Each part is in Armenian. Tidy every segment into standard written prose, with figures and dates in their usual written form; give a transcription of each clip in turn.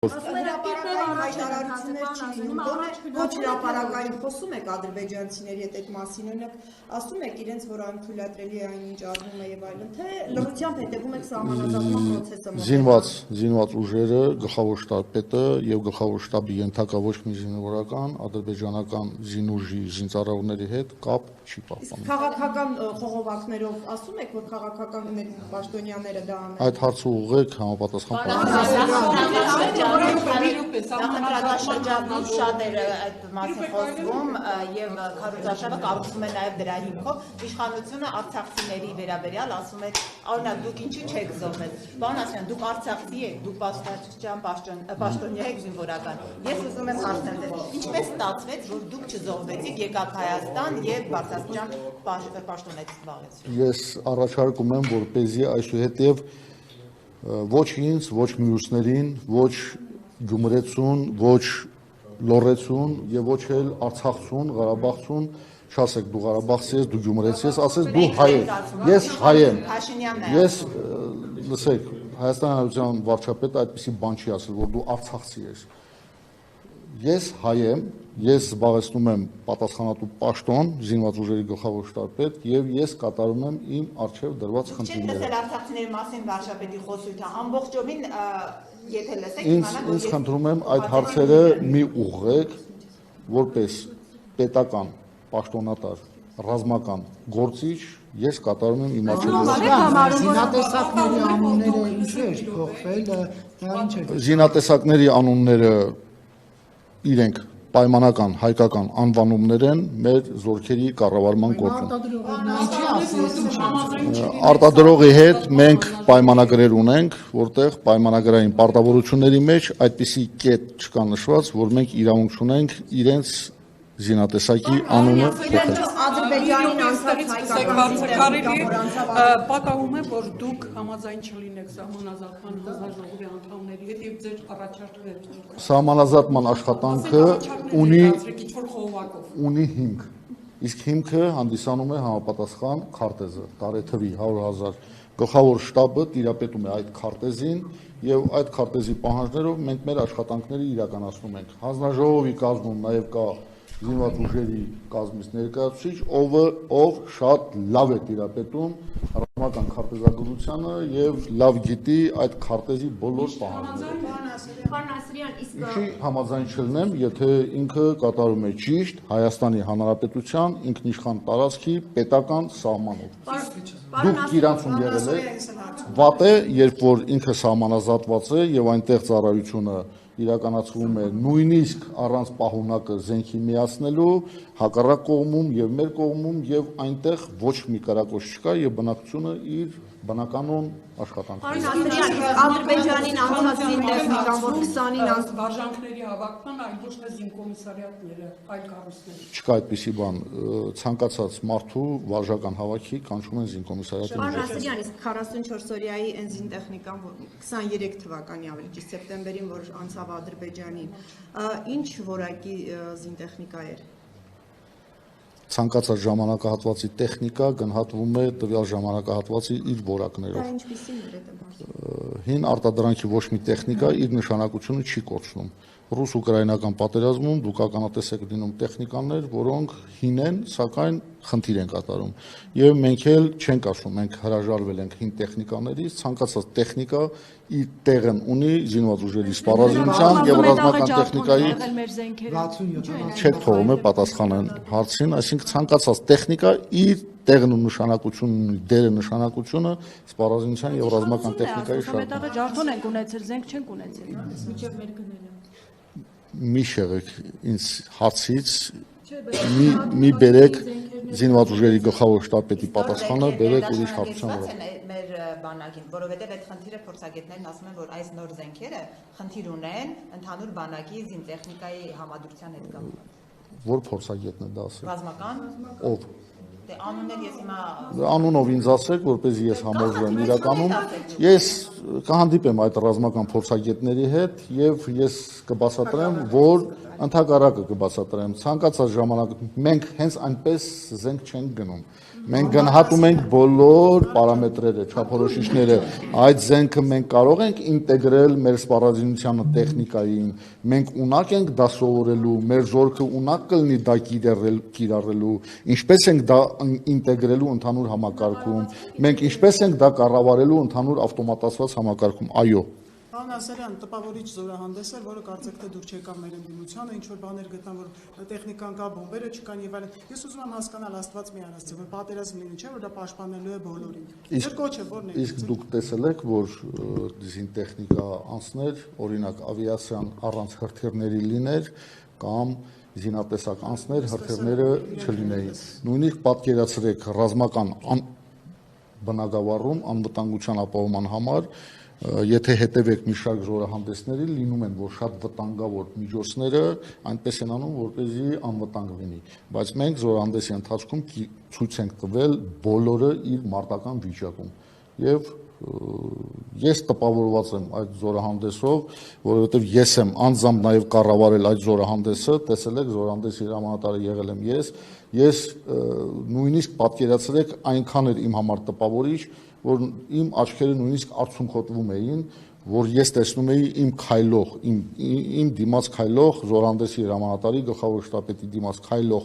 Ոչ հրապարակային խոսում եք ադրբեջանցիների հետ այդ մասին, օրինակ ասում եք իրենց, որ անթույլատրելի է այնինչ արվում է եւ այլն, թե լրությամբ հետևում եք սահմանազատման process-ը։ Զինված ուժերը, գլխավոր շտաբը եւ գլխավոր շտաբի ենթակա ոչ մի զինվորական ադրբեջանական զինուժի զինծառայողների հետ կապ չի պահպանում։ Քաղաքական խողովակներով ասում եք, որ քաղաքական պաշտոնյաները դա անեն։ Այդ հարցը ուղղեք համապատասխան Շրջանում շատերը այդ մասին խոսվում եւ քարոզարշավը կառուցվում է նաեւ դրա հիմքով իշխանությունը արցախցիների վերաբերյալ ասում է օրինակ դուք ինչու չեք զոհվել պարոն Ասյան դուք արցախցի եք դուք պաշտոնյա եք զինվորական ես ուզում եմ հարցնել ինչպես ստացվեց որ դուք չզոհվեցիք եկաք Հայաստան եւ Բարձրաստիճան պաշտոնեць զբաղեցիք Ես առաջարկում եմ որպեսզի այսուհետև ոչ ինձ ոչ մյուսներին ոչ Գյումրեցուն, ոչ լոռեցուն եւ ոչ էլ Արցախցուն, Ղարաբաղցուն, չասեք դու Ղարաբաղցի ես, դու Գյումրեցի ես, ասես դու հայ ես։ Ես հայ եմ։ Ես լսեք, Հայաստանի Հանրապետության վարչապետը այդպիսի բան չի ասել, որ դու Արցախցի ես։ Ես հայ եմ, ես զբաղեցնում եմ պատասխանատու պաշտոն, զինված ուժերի գլխավոր շտաբպետ եւ ես կատարում եմ իմ առջև դրված խնդիրները։ Չեք լսել արցախցիների մասին վարչապետի խոսույթը ամբողջովին Եթե լսեք Ինձ խնդրում եմ այդ հարցերը մի ուղղեք որպես պետական պաշտոնատար ռազմական գործիչ ես կատարում եմ իմ Զինատեսակների անունները ինչու է փոխվել դա ինչ է Զինատեսակների անունները իրենք պայմանական հայկական անվանումներ են մեր զորքերի կառավարման գործում Արտադրողի հետ մենք պայմանագրեր ունենք, որտեղ պայմանագրային պարտավորությունների մեջ այդպիսի կետ չկա նշված, որ մենք իրավունք ունենք իրենց զինատեսակի անունը փոխել։ Ադրբեջանին անցած Պատահում է, որ դուք համաձայն չլինեք սահմանազատման հանձնաժողովի անդամների հետ եւ ձեր առաջարկները։ Սահմանազատման աշխատանքը ունի հիմք։ Իսկ հիմքը հանդիսանում է համապատասխան քարտեզը, տարեթվի 100,000 գլխավոր շտաբը տիրապետում է այդ քարտեզին եւ այդ քարտեզի պահանջներով մենք մեր աշխատանքները իրականացնում ենք։ Հանձնաժողովի կազմում նաեւ կա զինված ուժերի կազմից ներկայացուցիչ, ով շատ լավ է տիրապետում ռազմական քարտեզագրությանը եւ լավ գիտի այդ քարտեզի բոլոր պահանջները։ Ինչի համաձայն չլինեմ, եթե ինքը կատարում է ճիշտ Հայաստանի Հանրապետության ինքնիշխան տարածքի պետական սահմանով։ Դուք իրանցում եղել եք վատ է, երբ որ ինքը սահմանազատված է եւ այնտեղ ծառայությունը իրականացվում է նույնիսկ առանց պահունակը զենքի միացնելու հակառակ կողմում եւ մեր կողմում եւ այնտեղ ոչ մի կարակոս չկա եւ բնակչությունը իր բնականոն աշխատանքն է։ Ադրբեջանին անցած զինտեխնիկան, որ 20-ին վարժանքների հավաքման, այլ ոչ թե զինկոմիսարիատները, այլ կառույցներ։ Չկա այդպիսի բան, ցանկացած մարդու վարժական հավաքի կանչում են զինկոմիսարիատի։ Պարոն Ասրյան, իսկ 44 օրյայի այն զինտեխնիկան, որ 23 թվականի ավելի ճիշտ սեպտեմբերին, որ անցավ Ադրբեջանին, ինչ որակի զինտեխնիկա էր։ Ցանկացած ժամանակահատվածի տեխնիկա գնահատվում է տվյալ ժամանակահատվածի իր որակներով։ Հին արտադրանքի ոչ մի տեխնիկա իր նշանակությունը չի կորցնում։ Ռուս-ուկրաինական պատերազմում դուք ականատես եք լինում տեխնիկաներ, որոնք հին են, սակայն խնդիր են կատարում։ Եվ մենք էլ չենք ասում, մենք հրաժարվել ենք հին տեխնիկաներից, ցանկացած տեխնիկա իր տեղն ունի զինված ուժերի սպառազինության եւ ռազմական տեխնիկայի չեք թողում է պատասխանեն հարցին, այսինքն ցանկացած տեխնիկա իր տեղն ու նշանակությունն ունի, դերը նշանակությունը սպառազինության եւ ռազմական տեխնիկայի շարքում։ Ջարդոն ենք ունեցել, զենք չենք ունեցել։ Միջև մեր գները։ Մի շեղեք ինձ հացից, մի բերեք զինված ուժերի գլխավոր շտաբպետի պատասխանը, բերեք ուրիշ հարցության վրա։ Մեր բանակին, որովհետև այդ խնդիրը փորձագետներն ասում են, որ այս նոր զենքերը խնդիր ունեն ընդհանուր բանակի զինտեխնիկայի համադրության հետ կապված։ Որ փորձագետն է դա ասել։ Ռազմական։ Ով։ Անուններ ես հիմա Անունով ինձ ասեք, որպեսզի ես համոզվեմ իրականում, ես կհանդիպեմ այդ ռազմական փորձագետների հետ եւ ես կբացատրեմ, որ ընդհակառակը կբացատրեմ, ցանկացած ժամանակ մենք հենց այնպես զենք չենք գնում։ Մենք գնահատում ենք բոլոր պարամետրերը, չափորոշիչները, այդ զենքը մենք կարող ենք ինտեգրել մեր սպառազինությանը տեխնիկային, մենք ունակ ենք դա սովորելու, մեր զորքը ունակ կլինի դա կիրառելու, ինչպես ենք դա ինտեգրելու ընդհանուր համակարգում, մենք ինչպես ենք դա կառավարելու ընդհանուր ավտոմատացված համակարգում, այո։ Պարոն Ասարյան, տպավորիչ զորահանդես էր, որը կարծեք թե դուր չեկավ մեր ընդդիմությանը, ինչ որ բաներ գտան, որ տեխնիկան կա, բոմբերը չկան եւ այլն։ Ես ուզում եմ հասկանալ Աստված մի արածի, որ պատերազմ լինի, չէ՞ որ դա պաշտպանելու է բոլորին։ Ձեր կոչը ո՞րն է։ Իսկ դուք տեսել եք, որ զինտեխնիկա անցներ, օրինակ ավիացիան առանց հրթիռների լիներ կամ զինատեսակ անցներ, հրթիռները չլինեին։ Նույնիսկ պատկերացրեք ռազմական բնակավարում անվտանգության ապահովման համար եթե հետևեք մի շարք զորահանդեսների, լինում են, որ շատ վտանգավոր միջոցները այնպես են անում, որպեսզի անվտանգ լինի, բայց մենք զորահանդեսի ընթացքում ցույց ենք տվել բոլորը իր մարտական վիճակում եւ ես տպավորված եմ այդ զորահանդեսով, որովհետեւ ես եմ անձամբ նաեւ կառավարել այդ զորահանդեսը, տեսել եք զորահանդեսի հրամանատարը եղել եմ ես նույնիսկ պատկերացրեք այնքան էր իմ համար տպավորիչ, որ իմ աչքերը նույնիսկ արցունքոտվում էին, որ ես տեսնում էի իմ քայլող, իմ դիմաց քայլող զորահանդեսի հրամանատարի գլխավոր շտաբետի դիմաց քայլող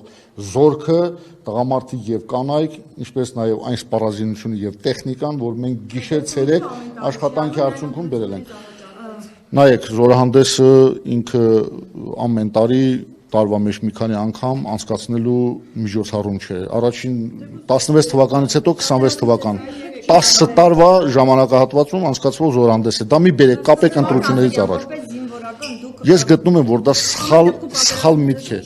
զորքը, տղամարդիկ եւ կանայք, ինչպես նաեւ այն սպառազինությունը եւ տեխնիկան, որ մենք գիշեր-ցերեկ աշխատանքի արդյունքում բերել ենք։ Նայեք, զորահանդեսը ինքը ամեն տարվա մեջ մի քանի անգամ անցկացնելու միջոցառում չէ։ Առաջին 16 թվականից հետո 26 թվական 10 տարվա ժամանակահատվածում անցկացվող զորահանդես է։ Դա մի բերեք, կապեք ընտրություններից առաջ։ Ես գտնում եմ, որ դա սխալ միտք է։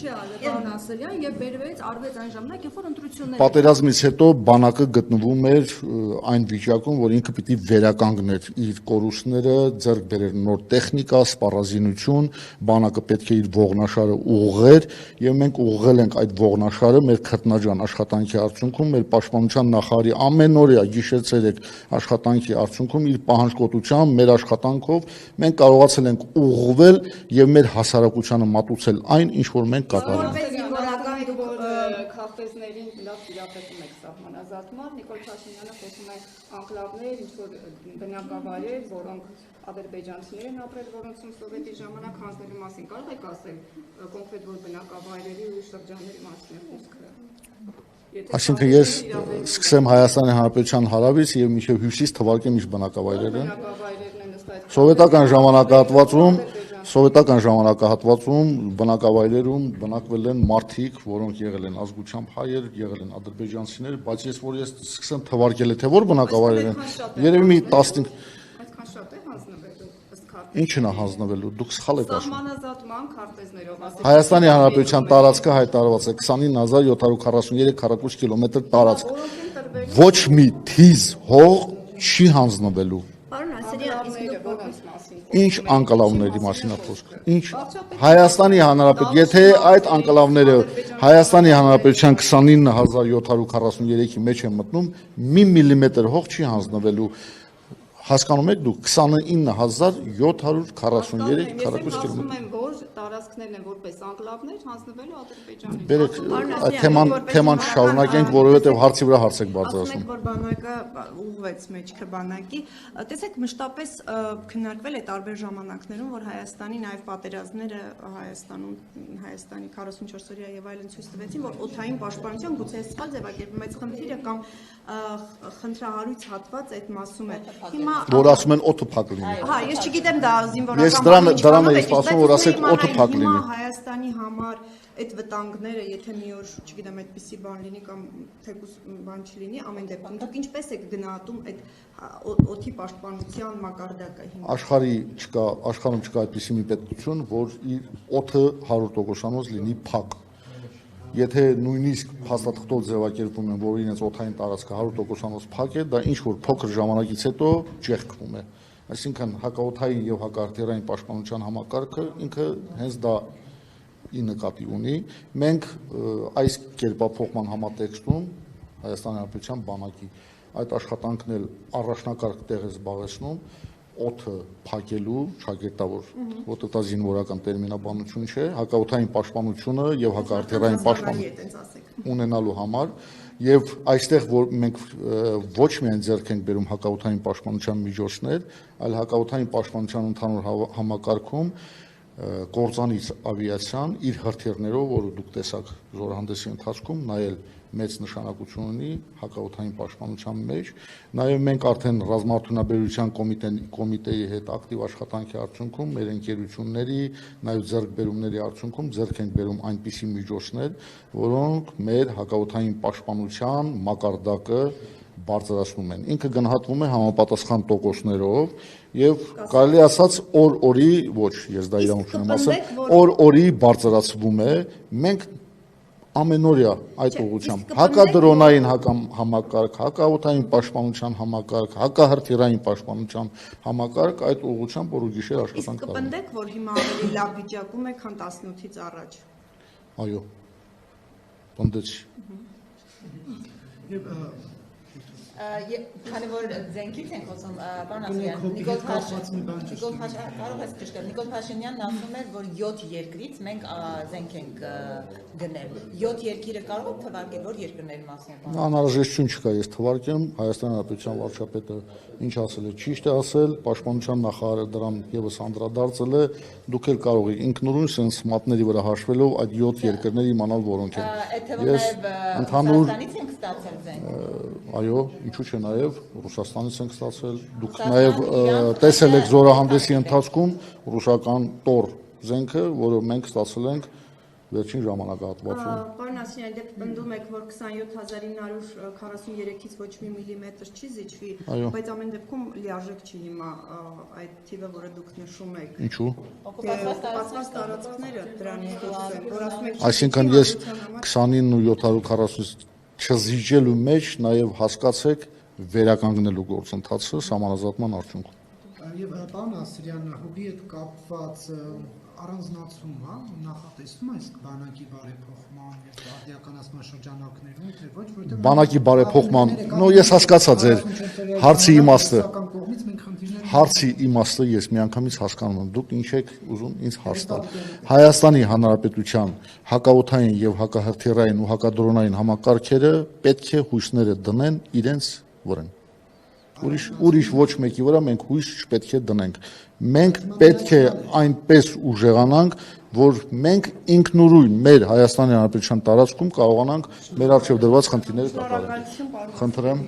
Եվ բերվեց արվեց այն ժամանակ, երբ որ ընտրություններ Պատերազմից հետո բանակը գտնվում էր այն վիճակում, որ ինքը պիտի վերականգներ իր կորուստները, ձեռք բերեր նոր տեխնիկա, սպառազինություն, բանակը պետք է իր ողնաշարը ուղղեր, եւ մենք ուղղել ենք այդ ողնաշարը մեր քրտնաջան աշխատանքի արդյունքում, մեր պաշտպանության նախարարի ամենօրյա գիշեր-ցերեկ աշխատանքի արդյունքում իր պահանջկոտությամբ, մեր աշխատանքով մենք կարողացել ենք ուղղվել եւ մեր հասարակությանը մատուցել այն, ինչ որ մենք կատարել ենք։ Քաղտեզներին լավ տիրապետում եք սահմանազատման, Նիկոլ Փաշինյանը խոսում է անկլավներ, ինչ-որ բնակավայրեր, որոնք ադրբեջանցիներ են ապրել, որոնցում սովետի ժամանակ հանձնելու մասին կարող եք ասել կոնկրետ որ բնակավայրերի ու շրջանների մասին է խոսքը։ Այսինքն ես սկսեմ Հայաստանի Հանրապետության հարավից եւ մինչեւ հյուսիս թվարկեմ իր բնակավայրերը։ Սովետական ժամանակահատվածում բնակավայրերում բնակվել են մարդիկ, որոնք եղել են ազգությամբ հայեր, եղել են ադրբեջանցիներ, բայց որ ես սկսեմ թվարկել թե որ բնակավայրեր են, երևի մի 15 Այդքան շատ է հանձնվելու ըստ քարտեզի։ Ինչն է հանձնվելու, դուք սխալ եք ասում։ Սահմանազատման քարտեզներով ասել։ Հայաստանի Հանրապետության տարածքը հայտարարված է 29743 քառակուսի կիլոմետր տարածք։ Ոչ մի թիզ հող չի հանձնվելու։ Պարոն Ասարյան, Ինչ անկալավների մասին է խոսքը։ Ինչ Հայաստանի Հանրապետ, եթե այդ անկալավները Հայաստանի Հանրապետության 29743-ի մեջ են մտնում, մի միլիմետր հող չի հանձնվելու։ Հասկանում եք դուք 29743 քառակուսի կիլոմետր։ Որ տարածքներն են որպես անկլավներ հանձնվելու Ադրբեջանին։ Բերեք թեման շարունակենք, որովհետև հարցի վրա հարց եք բարձրացնում։ Որ բանակը ուղղվեց մեջքը բանակի, տեսեք մշտապես քննարկվել է տարբեր ժամանակներում, որ Հայաստանի նաև պատերազմները Հայաստանի 44-օրյա եւ այլն ցույց տվեցին, որ օդային պաշտպանության գուցե սխալ ձևակերպում այս խնդիրը կամ խնդրահարույց հատված այդ մասում է։ Հիմա Որ ասում են օդը փակ լինի։ Հա, ես չգիտեմ դա զինվորական Ես դրան էի սպասում, որ ասեք օդը փակ լինի։ Հիմա Հայաստանի համար այդ վտանգները, եթե մի օր, չգիտեմ, այդպիսի բան լինի կամ թեկուզ բան չլինի, ամեն դեպքում դուք ինչպես եք գնահատում այդ օդի պաշտպանության մակարդակը հիմա։ Աշխարհում չկա այդպիսի մի պետություն, որ իր օդը 100%-անոց լինի փակ։ Եթե նույնիսկ հաստատքով ձևակերպում են, որ իրենց օդային տարածքը 100%-անոց փակ է, դա ինչ որ փոքր ժամանակից հետո ճեղքվում է։ Այսինքն հակաօդային եւ հակաարտերային պաշտպանության համակարգը ինքը հենց դա ի նկատի ունի։ Մենք այս կերպափոխման համատեքստում Հայաստանի Հանրապետության բանակի այդ աշխատանքն էլ առաջնակարգ տեղ է զբաղեցնում, օդը փակելու ճակերտավոր, որտեղ դա զինվորական տերմինաբանություն չէ, հակաօդային պաշտպանությունը եւ հակահրթիռային պաշտպանություն ունենալու համար եւ այստեղ որ մենք ոչ միայն ձեռք ենք բերում հակաօդային պաշտպանության միջոցներ, այլ հակաօդային պաշտպանության ընդհանուր համակարգում կորձանից ավիացիան իր հրթիռներով, որը դուք տեսաք զորահանդեսի ընթացքում, նայել մեծ նշանակություն ունի հակաօդային պաշտպանության մեջ, նաև մենք արդեն ռազմաարդյունաբերության կոմիտեի հետ ակտիվ աշխատանքի արդյունքում մեր ընկերությունների, նաև ձեռքբերումների արդյունքում ձեռք ենք բերում այնպիսի միջոցներ, որոնք մեր հակաօդային պաշտպանության մակարդակը բարձրացնում են։ Ինքը գնահատվում է համապատասխան տոկոսներով եւ կարելի ասած օր-օրի, ոչ, ես դա իրավունք չունեմ ասել, օր-օրի բարձրացվում է։ Մենք ամենօրյա այդ ուղղությամբ հակադրոնային համակարգ, հակաօդային պաշտպանության համակարգ, հակահրթիռային պաշտպանության համակարգ այդ ուղղությամբ օր ու գիշեր աշխատանք տարում։ Կպնդեք, որ հիմա ավելի լավ վիճակում է, քան 18-ից առաջ։ Այո։ Պնդեցի։ Քանի որ ձենքից ենք խոսում, պարոն Ասլյան, Նիկոլ Փաշինյանն ասում էր, որ 7 երկրից մենք զենք ենք գնել։ 7 երկիրը կարող է թվարկել, որ երկրների մասին է։ Անհրաժեշտություն չկա, ես թվարկեմ, Հայաստանի Հանրապետության վարչապետը ինչ ասել է, ճիշտ է ասել, պաշտպանության նախարարը դրան եւս անդրադարձել է, դուք էլ կարող եք ինքնուրույն sense մատների վրա հաշվելով այդ 7 երկրներ իմանալ որոնք են։ Ես ընդհանուր ենք ստացել զենք։ Այո, ինչու՞ չէ նաև Ռուսաստանից ենք ստացել, դուք նաև տեսել եք զորահանդեսի ընթացքում ռուսական տոր զենքը, որը մենք ստացել ենք վերջին ժամանակահատվածում։ Պարոն Ասլյան, դե պնդում եք, որ 27943-ից ոչ մի միլիմետր չի զիջվի, բայց ամեն դեպքում լիարժեք չի հիմա այդ թիվը, որը դուք նշում եք։ Ինչու՞։ Օկուպացված տարածքները դրանից դուրս են, որ ասում եք։ Այսինքն ես 29 ու 740 չզիջելու մեջ նաև հասկացեք վերականգնելու գործընթացը սահմանազատման արդյունքում։ Եվ պարոն Ասրյան, հոբի հետ կապված առանձնացում, հա, նախատեսվում այս բանակի բարեփոխման եւ արդիականացման շրջանակներում, թե ոչ, որտեղ բանակի բարեփոխման, նո ես հասկացա ձեր հարցի իմաստը։ Հարցի իմաստը ես միանգամից հասկանում եմ, դուք ինչ եք ուզում ինձ հարց տալ։ Հայաստանի Հանրապետության հակաօդային եւ հակահրթիռային ու հակադրոնային համակարգերը պետք է հույսները դնեն իրենց վրա։ Ուրիշ ոչ մեկի վրա մենք հույս չպետք է դնենք։ Մենք պետք է այնպես ուժեղանանք, որ մենք ինքնուրույն մեր Հայաստանի Հանրապետության տարածքում կարողանանք մեր առջև դրված խնդիրները կատարել։ Խնդրեմ։